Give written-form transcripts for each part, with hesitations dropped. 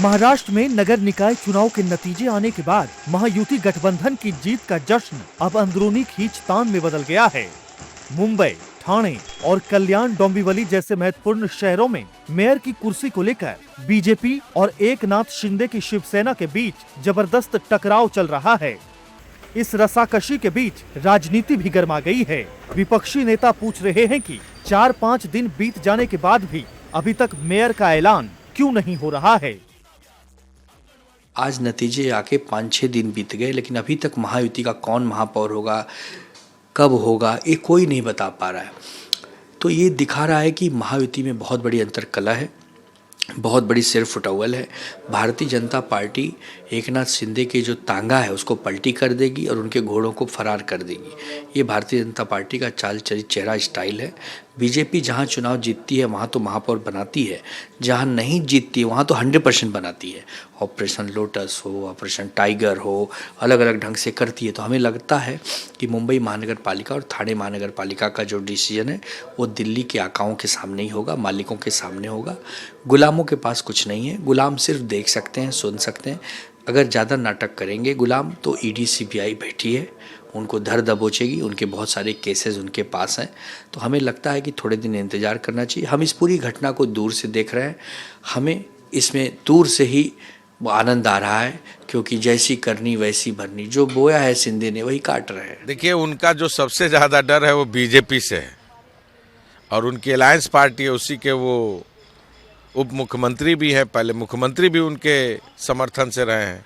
महाराष्ट्र में नगर निकाय चुनाव के नतीजे आने के बाद महायुति गठबंधन की जीत का जश्न अब अंदरूनी खींचतान में बदल गया है। मुंबई, ठाणे और कल्याण डोंबिवली जैसे महत्वपूर्ण शहरों में मेयर की कुर्सी को लेकर बीजेपी और एकनाथ शिंदे की शिवसेना के बीच जबरदस्त टकराव चल रहा है। इस रसाकशी के बीच राजनीति भी गर्मा गई है। विपक्षी नेता पूछ रहे हैं कि 4-5 दिन बीत जाने के बाद भी अभी तक मेयर का ऐलान क्यों नहीं हो रहा है। आज नतीजे आके 5-6 दिन बीत गए, लेकिन अभी तक महायुति का कौन महापौर होगा, कब होगा, ये कोई नहीं बता पा रहा है। तो ये दिखा रहा है कि महायुति में बहुत बड़ी अंतर्कलह है, बहुत बड़ी सिर फुटअव्वल है। भारतीय जनता पार्टी एकनाथ शिंदे के जो तांगा है उसको पलटी कर देगी और उनके घोड़ों को फरार कर देगी। ये भारतीय जनता पार्टी का चाल चेहरा स्टाइल है। बीजेपी जहाँ चुनाव जीतती है वहाँ तो महापौर बनाती है, जहाँ नहीं जीतती है वहाँ तो 100% बनाती है। ऑपरेशन लोटस हो, ऑपरेशन टाइगर हो, अलग अलग ढंग से करती है। तो हमें लगता है कि मुंबई महानगर पालिका और ठाणे महानगर पालिका का जो डिसीजन है वो दिल्ली के आकाओं के सामने ही होगा, मालिकों के सामने होगा। गुलामों के पास कुछ नहीं है। गुलाम सिर्फ देख सकते हैं, सुन सकते हैं। अगर ज़्यादा नाटक करेंगे गुलाम तो ईडी सीबीआई बैठी है, उनको धर दबोचेगी। उनके बहुत सारे केसेस उनके पास हैं। तो हमें लगता है कि थोड़े दिन इंतज़ार करना चाहिए। हम इस पूरी घटना को दूर से देख रहे हैं। हमें इसमें दूर से ही आनंद आ रहा है, क्योंकि जैसी करनी वैसी भरनी, जो बोया है शिंदे ने वही काट रहे हैं। देखिए, उनका जो सबसे ज़्यादा डर है वो बीजेपी से है और उनकी अलायंस पार्टी है, उसी के वो उप मुख्यमंत्री भी हैं, पहले मुख्यमंत्री भी उनके समर्थन से रहे हैं।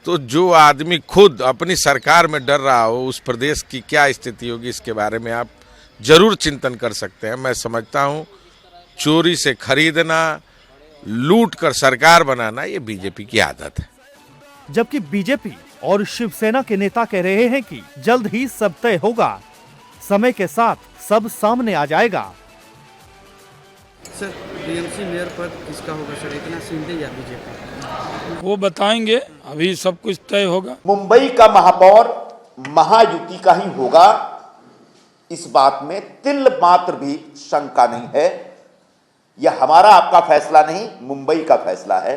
तो जो आदमी खुद अपनी सरकार में डर रहा हो, उस प्रदेश की क्या स्थिति होगी इसके बारे में आप जरूर चिंतन कर सकते हैं। मैं समझता हूँ चोरी से खरीदना, लूट कर सरकार बनाना, ये बीजेपी की आदत है। जबकि बीजेपी और शिवसेना के नेता कह रहे हैं कि जल्द ही सब तय होगा, समय के साथ सब सामने आ जाएगा। सर, टीएमसी मेयर पद किसका होगा सर, एकनाथ शिंदे या बीजेपी? वो बताएंगे, अभी सब कुछ तय होगा। मुंबई का महापौर महायुति का ही होगा, इस बात में तिल मात्र भी शंका नहीं है। यह हमारा आपका फैसला नहीं, मुंबई का फैसला है।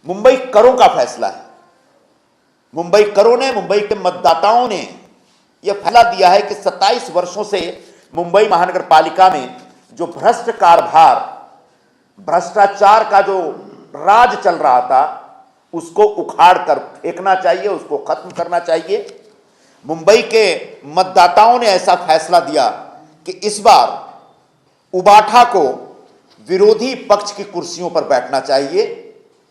मुंबई करों का फैसला है। मुंबई करों ने, मुंबई के मतदाताओं ने यह फैसला दिया है कि 27 वर्षों से मुंबई महानगर पालिका में जो भ्रष्ट कारभार, भ्रष्टाचार का जो राज चल रहा था, उसको उखाड़ कर फेंकना चाहिए, उसको खत्म करना चाहिए। मुंबई के मतदाताओं ने ऐसा फैसला दिया कि इस बार उबाठा को विरोधी पक्ष की कुर्सियों पर बैठना चाहिए।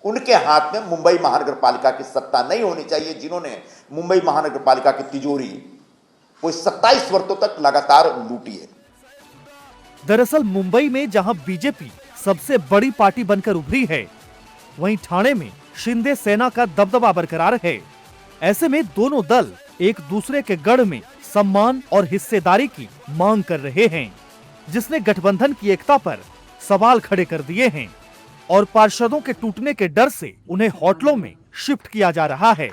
उनके हाथ में मुंबई महानगर पालिका की सत्ता नहीं होनी चाहिए, जिन्होंने मुंबई महानगर पालिका की तिजोरी वो 27 वर्षों तक लगातार लूटी है। दरअसल मुंबई में जहां बीजेपी सबसे बड़ी पार्टी बनकर उभरी है, वहीं ठाणे में शिंदे सेना का दबदबा बरकरार है। ऐसे में दोनों दल एक दूसरे के गढ़ में सम्मान और हिस्सेदारी की मांग कर रहे हैं, जिसने गठबंधन की एकता पर सवाल खड़े कर दिए हैं और पार्षदों के टूटने के डर से उन्हें होटलों में शिफ्ट किया जा रहा है।